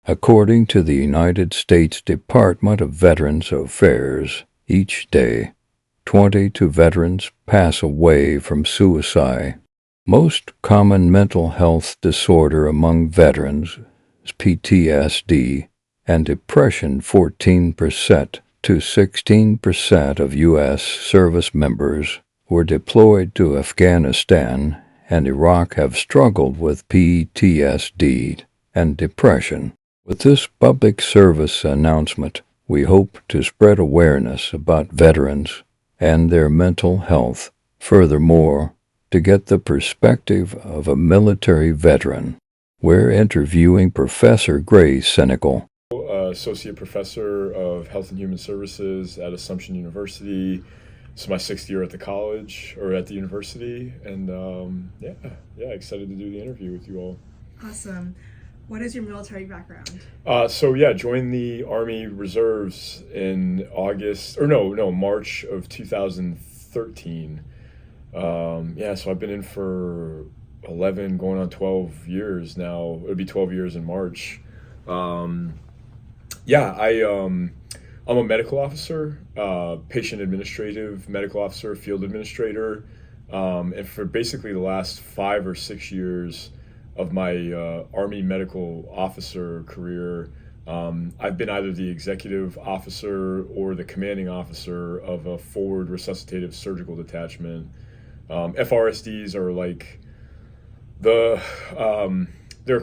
According to the United States Department of Veterans Affairs, each day, 22 veterans pass away from suicide. Most common mental health disorder among veterans is PTSD and depression. 14% to 16% of U.S. service members who were deployed to Afghanistan and Iraq have struggled with PTSD and depression. With this public service announcement, we hope to spread awareness about veterans and their mental health. Furthermore, to get the perspective of a military veteran, we're interviewing Professor Grace Senecal, Associate Professor of Health and Human Services at Assumption University. This is my 6th year at the college, or at the university, and excited to do the interview with you all. Awesome. What is your military background? Joined the Army Reserves in March of 2013. So I've been in for 11, going on 12 years now. It'll be 12 years in March. I'm a medical officer, patient administrative medical officer, field administrator, and for basically the last 5 or 6 years of my Army medical officer career, I've been either the executive officer or the commanding officer of a forward resuscitative surgical detachment. FRSDs are like they're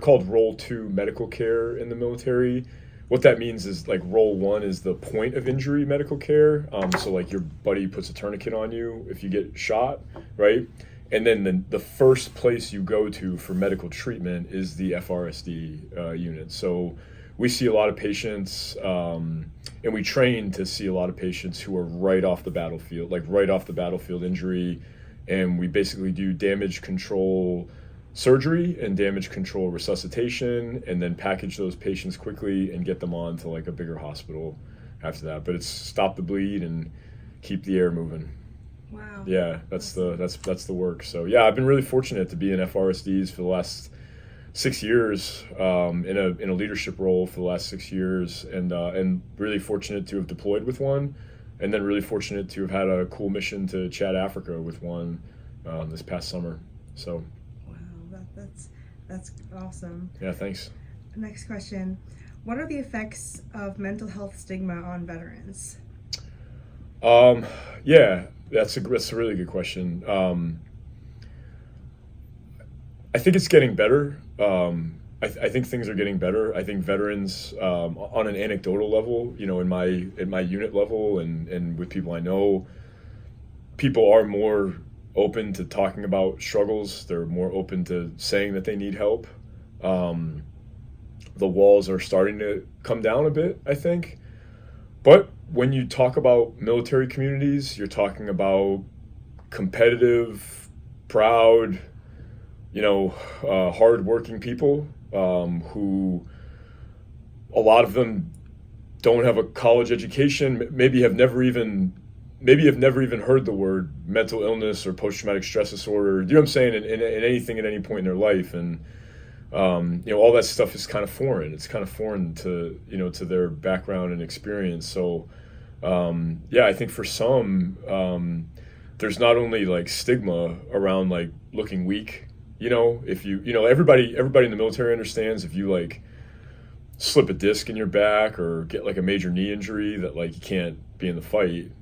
called Role 2 medical care in the military. What that means is, like, Role 1 is the point of injury medical care. So like your buddy puts a tourniquet on you if you get shot, right? And then the first place you go to for medical treatment is the FRSD unit. So we see a lot of patients, and we train to see a lot of patients who are right off the battlefield injury. And we basically do damage control surgery and damage control resuscitation, and then package those patients quickly and get them on to like a bigger hospital after that. But it's stop the bleed and keep the air moving. Wow. Yeah, that's the work. So yeah, I've been really fortunate to be in FRSDs for the last 6 years, in a leadership role for the last 6 years, and really fortunate to have deployed with one, and then really fortunate to have had a cool mission to Chad, Africa with one this past summer. So. Wow, that's awesome. Yeah, thanks. Next question: what are the effects of mental health stigma on veterans? That's a really good question. I think it's getting better. I think things are getting better. I think veterans, on an anecdotal level, in my unit level and with people I know, people are more open to talking about struggles. They're more open to saying that they need help. The walls are starting to come down a bit, I think. But when you talk about military communities, you're talking about competitive, proud, hardworking people, who a lot of them don't have a college education, maybe have never even heard the word mental illness or post-traumatic stress disorder. You know what I'm saying? In anything at any point in their life, and all that stuff is kind of foreign. It's kind of foreign to to their background and experience. So I think for some, there's not only like stigma around like looking weak. If everybody in the military understands if you like slip a disc in your back or get like a major knee injury that like you can't be in the fight,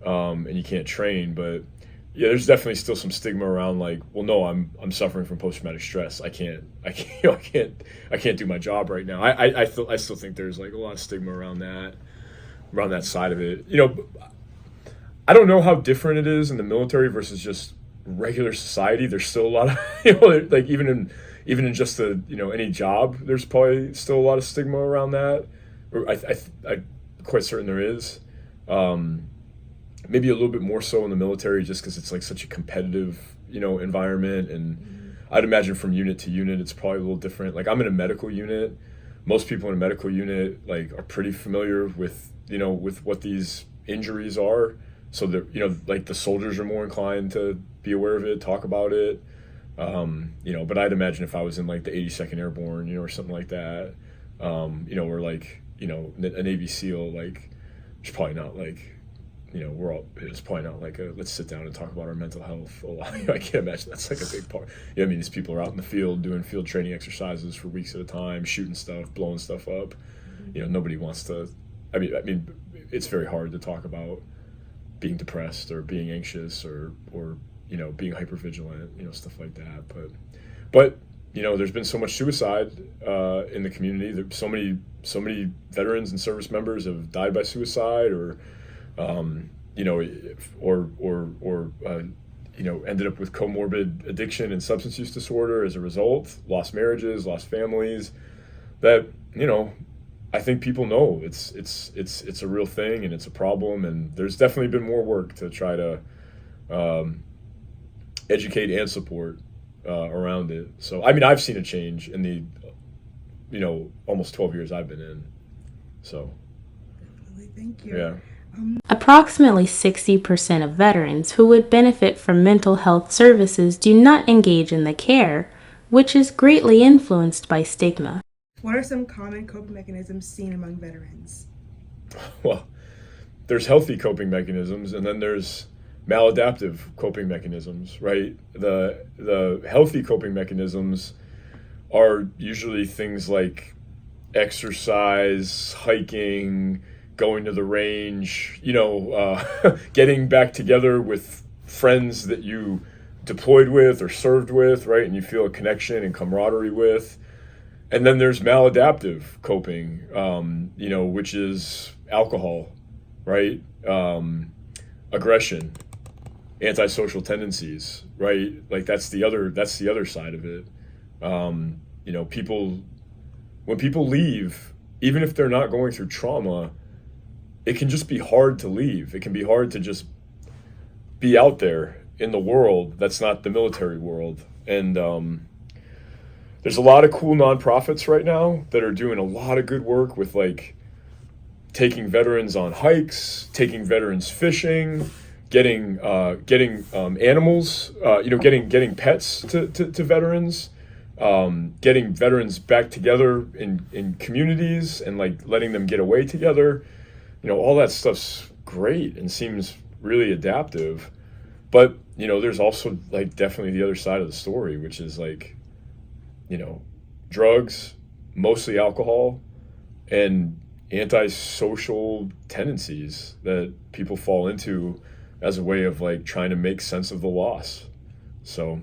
and you can't train. But yeah, there's definitely still some stigma around like, well, no, I'm suffering from post-traumatic stress. I can't do my job right now. I still think there's like a lot of stigma around that side of it. I don't know how different it is in the military versus just regular society. There's still a lot of like even in just any job, there's probably still a lot of stigma around that. Or I'm quite certain there is. Maybe a little bit more so in the military, just because it's like such a competitive environment, and I'd imagine from unit to unit it's probably a little different. Like, I'm in a medical unit. Most people in a medical unit like are pretty familiar with with what these injuries are, so that like the soldiers are more inclined to be aware of it, talk about it. But I'd imagine if I was in like the 82nd Airborne, or something like that, Or like, a Navy SEAL, like, it's probably not like, it's probably not like let's sit down and talk about our mental health a lot. I can't imagine that's like a big part. I mean, these people are out in the field doing field training exercises for weeks at a time, shooting stuff, blowing stuff up. Nobody wants to, I mean, it's very hard to talk about being depressed or being anxious or being hypervigilant, stuff like that. But there's been so much suicide in the community. There's so many veterans and service members have died by suicide, or ended up with comorbid addiction and substance use disorder as a result. Lost marriages, lost families. That I think people know it's a real thing and it's a problem. And there's definitely been more work to try to educate and support around it. So I mean, I've seen a change in the almost 12 years I've been in. So Definitely. Thank you. yeah. Approximately 60% of veterans who would benefit from mental health services do not engage in the care, which is greatly influenced by stigma. What are some common coping mechanisms seen among veterans? Well, there's healthy coping mechanisms, and then there's maladaptive coping mechanisms, right? The healthy coping mechanisms are usually things like exercise, hiking, going to the range, getting back together with friends that you deployed with or served with, right? And you feel a connection and camaraderie with. And then there's maladaptive coping, which is alcohol, right? Aggression, antisocial tendencies, right? Like that's the other side of it. When people leave, even if they're not going through trauma, it can just be hard to leave. It can be hard to just be out there in the world that's not the military world. And there's a lot of cool nonprofits right now that are doing a lot of good work with like taking veterans on hikes, taking veterans fishing, getting animals, getting pets to veterans, getting veterans back together in communities and like letting them get away together. All that stuff's great and seems really adaptive. But, there's also like definitely the other side of the story, which is like, drugs, mostly alcohol, and antisocial tendencies that people fall into as a way of like trying to make sense of the loss. So,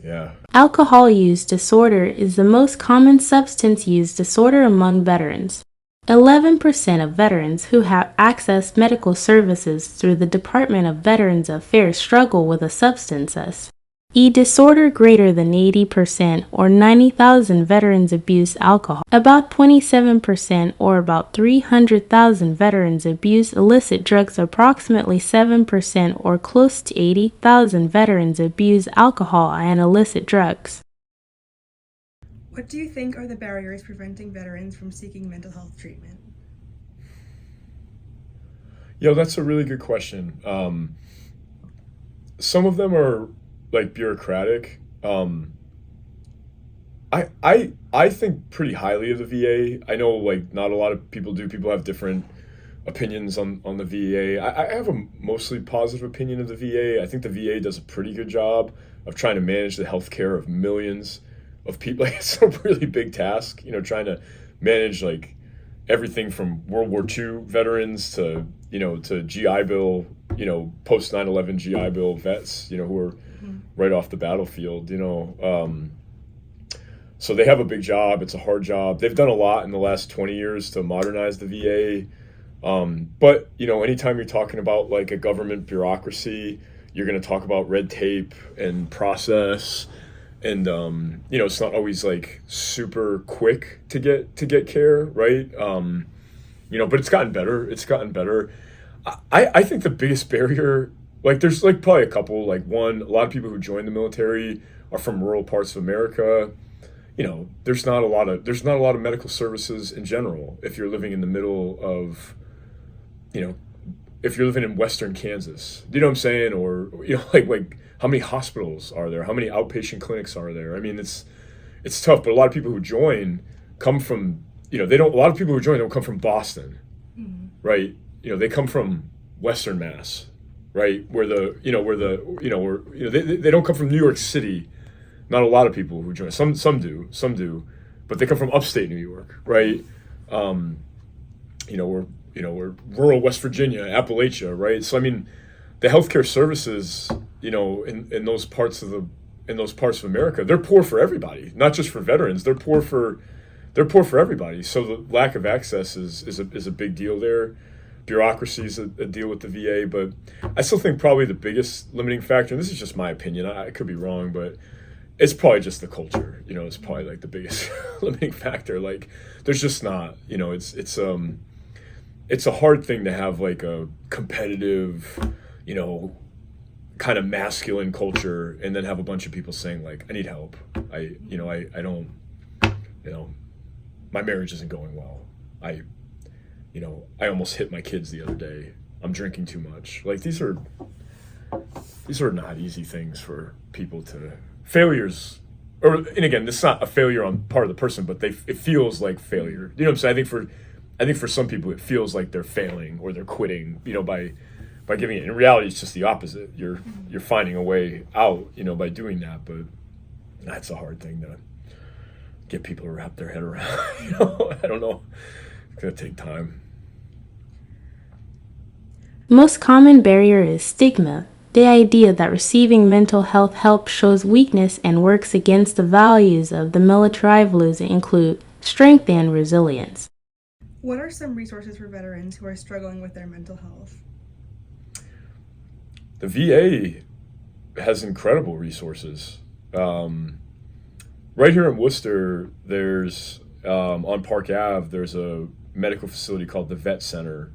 yeah. Alcohol use disorder is the most common substance use disorder among veterans. 11% of veterans who have accessed medical services through the Department of Veterans Affairs struggle with a substance use disorder. Greater than 80% or 90,000 veterans abuse alcohol. About 27% or about 300,000 veterans abuse illicit drugs. Approximately 7% or close to 80,000 veterans abuse alcohol and illicit drugs. What do you think are the barriers preventing veterans from seeking mental health treatment? That's a really good question. Some of them are like bureaucratic. I think pretty highly of the VA. I know like not a lot of people do. People have different opinions on the VA. I have a mostly positive opinion of the VA. I think the VA does a pretty good job of trying to manage the healthcare of millions of people. Like, it's a really big task, trying to manage like everything from World War II veterans to GI Bill, post 9/11 GI Bill vets, who are right off the battlefield, so they have a big job. It's a hard job. They've done a lot in the last 20 years to modernize the VA. But anytime you're talking about like a government bureaucracy, you're going to talk about red tape and process. And it's not always like super quick to get care, right? But it's gotten better. I think the biggest barrier, like there's like probably a couple. Like one, a lot of people who join the military are from rural parts of America. There's not a lot of medical services in general. If you're living in the middle of, if you're living in Western Kansas, you know what I'm saying? Or like how many hospitals are there? How many outpatient clinics are there? I mean, it's tough, but a lot of people who join come from, they don't, a lot of people who join don't come from Boston, right? They come from Western Mass, right? Where they don't come from New York City. Not a lot of people who join. Some do, but they come from upstate New York, right? We're rural West Virginia, Appalachia, right? So I mean, the healthcare services, in those parts of America, they're poor for everybody, not just for veterans. They're poor for everybody. So the lack of access is a big deal there. Bureaucracy is a deal with the VA, but I still think probably the biggest limiting factor, and this is just my opinion, I could be wrong, but it's probably just the culture. It's probably like the biggest limiting factor. Like, there's just not, it's a hard thing to have like a competitive, kind of masculine culture, and then have a bunch of people saying like, I need help. I don't, my marriage isn't going well. I almost hit my kids the other day. I'm drinking too much. Like, these are not easy things for people to, failures, and again, this is not a failure on part of the person, but it feels like failure. You know what I'm saying? I think for some people it feels like they're failing or they're quitting, by giving it. In reality, it's just the opposite. You're finding a way out, by doing that. But that's a hard thing to get people to wrap their head around. I don't know. It's gonna take time. Most common barrier is stigma, the idea that receiving mental health help shows weakness and works against the values of the military values include strength and resilience. What are some resources for veterans who are struggling with their mental health? The VA has incredible resources. Right here in Worcester, there's on Park Ave, there's a medical facility called the Vet Center.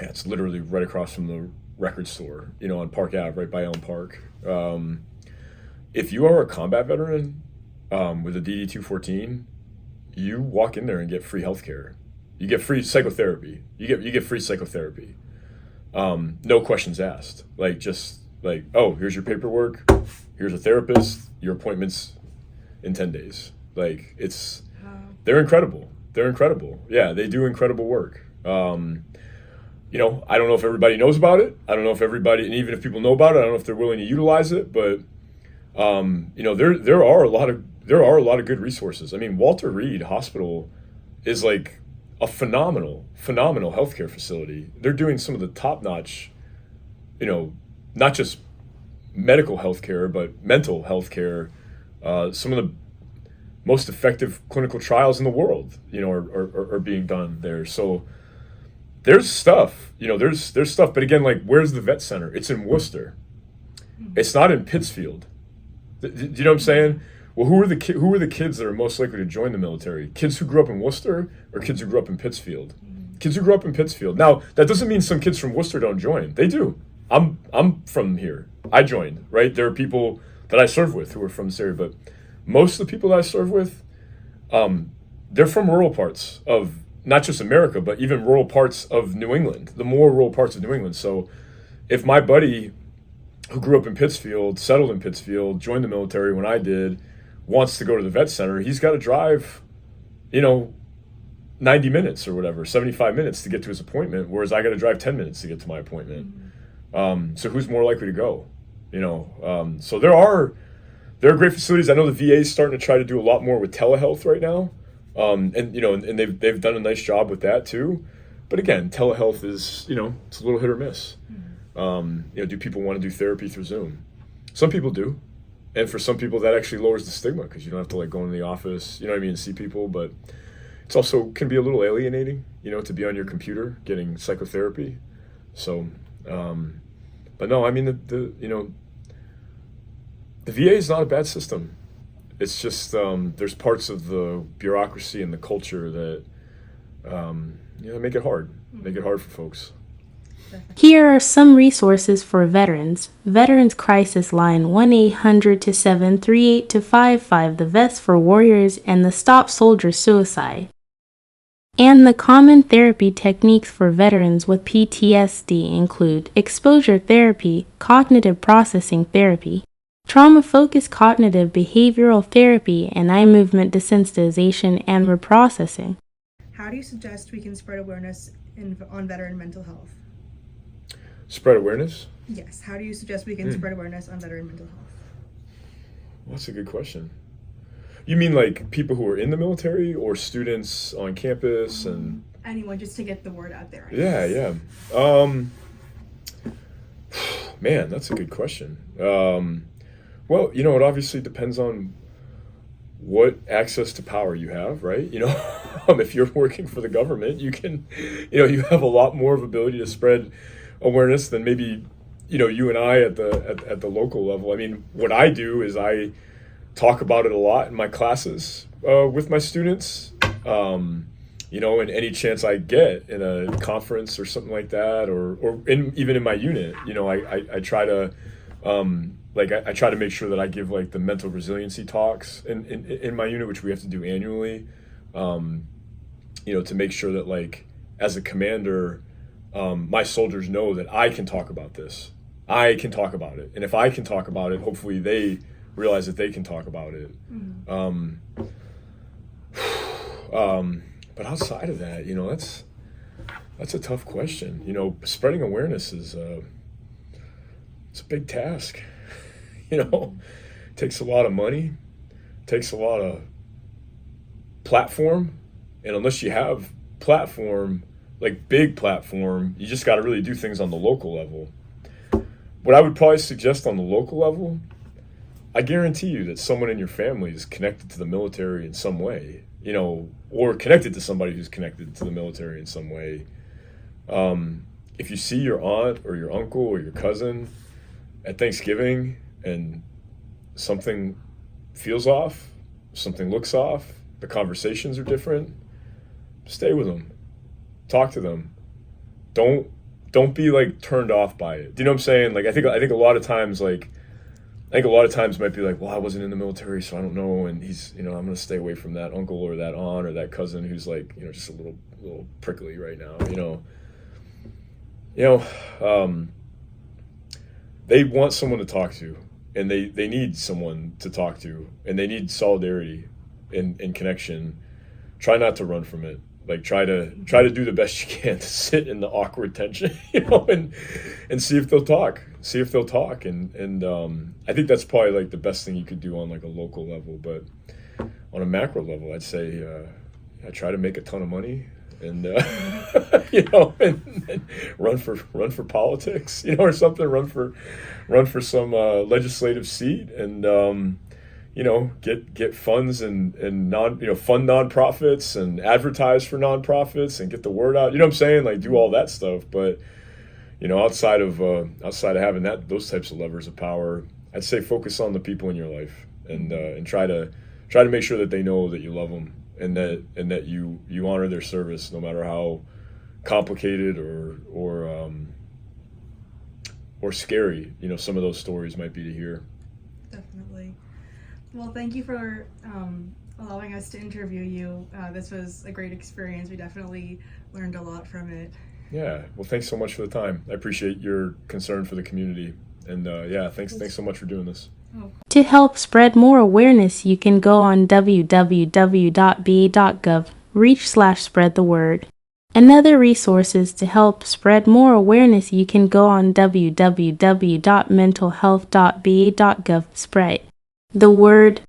It's literally right across from the record store, on Park Ave, right by Elm Park. If you are a combat veteran with a DD-214, you walk in there and get free healthcare. You get free psychotherapy. You get free psychotherapy. No questions asked. Oh, here's your paperwork. Here's a therapist. Your appointment's in 10 days. They're incredible. Yeah, they do incredible work. I don't know if everybody knows about it. I don't know if everybody, and even if people know about it, I don't know if they're willing to utilize it. But there are a lot of good resources. I mean, Walter Reed Hospital is like a phenomenal healthcare facility. They're doing some of the top-notch, not just medical healthcare, but mental healthcare. Some of the most effective clinical trials in the world, are being done there. So there's stuff, there's stuff. But again, like, where's the Vet Center? It's in Worcester. It's not in Pittsfield. Do you know what I'm saying? Well, who are the kids that are most likely to join the military? Kids who grew up in Worcester or kids who grew up in Pittsfield? Kids who grew up in Pittsfield. Now, that doesn't mean some kids from Worcester don't join. They do. I'm from here. I joined, right? There are people that I serve with who are from this area, but most of the people that I serve with, they're from rural parts of not just America, but even rural parts of New England, the more rural parts of New England. So if my buddy who grew up in Pittsfield, settled in Pittsfield, joined the military when I did, wants to go to the Vet Center, he's got to drive, 90 minutes or whatever, 75 minutes to get to his appointment, whereas I got to drive 10 minutes to get to my appointment. So who's more likely to go? So there are great facilities. I know the VA is starting to try to do a lot more with telehealth right now. And they've done a nice job with that too. But again, telehealth is, it's a little hit or miss. Do people want to do therapy through Zoom? Some people do. And for some people that actually lowers the stigma because you don't have to go into the office, and see people, but it's also can be a little alienating, to be on your computer getting psychotherapy. So, but no, I mean, the VA is not a bad system. It's just, there's parts of the bureaucracy and the culture that, make it hard for folks. Here are some resources for veterans. Veterans Crisis Line 1-800-738-55, the Vest for Warriors, and the Stop Soldier Suicide. And the common therapy techniques for veterans with PTSD include exposure therapy, cognitive processing therapy, trauma-focused cognitive behavioral therapy, and eye movement desensitization and reprocessing. How do you suggest we can spread awareness on veteran mental health? Spread awareness? Yes, how do you suggest we can spread awareness on veteran mental health? Well, that's a good question. You mean like people who are in the military or students on campus and Anyone, just to get the word out there. I yeah, guess. yeah. Man, that's a good question. Well, it obviously depends on what access to power you have, right? If you're working for the government, you can, you have a lot more of ability to spread awareness than maybe, you and I at the local level. I mean, what I do is I talk about it a lot in my classes with my students. And any chance I get in a conference or something like that, or even in my unit, I try to, I try to make sure that I give like the mental resiliency talks in my unit, which we have to do annually, to make sure that like as a commander, my soldiers know that I can talk about this. I can talk about it. And if I can talk about it, hopefully they realize that they can talk about it. But outside of that, that's a tough question. Spreading awareness is it's a big task. Takes a lot of money, takes a lot of platform, and unless you have platform, like big platform, you just got to really do things on the local level. What I would probably suggest on the local level, I guarantee you that someone in your family is connected to the military in some way, or connected to somebody who's connected to the military in some way. If you see your aunt or your uncle or your cousin at Thanksgiving and something feels off, something looks off, the conversations are different, stay with them, talk to them. Don't be like turned off by it. Do you know what I'm saying? Like I think a lot of times might be like, well, I wasn't in the military, so I don't know. And he's, I'm going to stay away from that uncle or that aunt or that cousin who's like, just a little prickly right now. They want someone to talk to, and they need someone to talk to, and they need solidarity and connection. Try not to run from it. Like try to do the best you can to sit in the awkward tension, and see if they'll talk. And I think that's probably like the best thing you could do on like a local level. But on a macro level, I'd say I try to make a ton of money, and and run for politics, or something. Run for some legislative seat, and get funds and fund nonprofits and advertise for nonprofits and get the word out. You know what I'm saying? Like do all that stuff. But outside of having those types of levers of power, I'd say focus on the people in your life and try to make sure that they know that you love them and that you honor their service, no matter how complicated or scary some of those stories might be to hear. Definitely. Well, thank you for allowing us to interview you. This was a great experience. We definitely learned a lot from it. Yeah. Well, thanks so much for the time. I appreciate your concern for the community. And thanks so much for doing this. To help spread more awareness, you can go on www.ba.gov, reach/spread the word. Another resources to help spread more awareness, you can go on www.mentalhealth.ba.gov, spread the word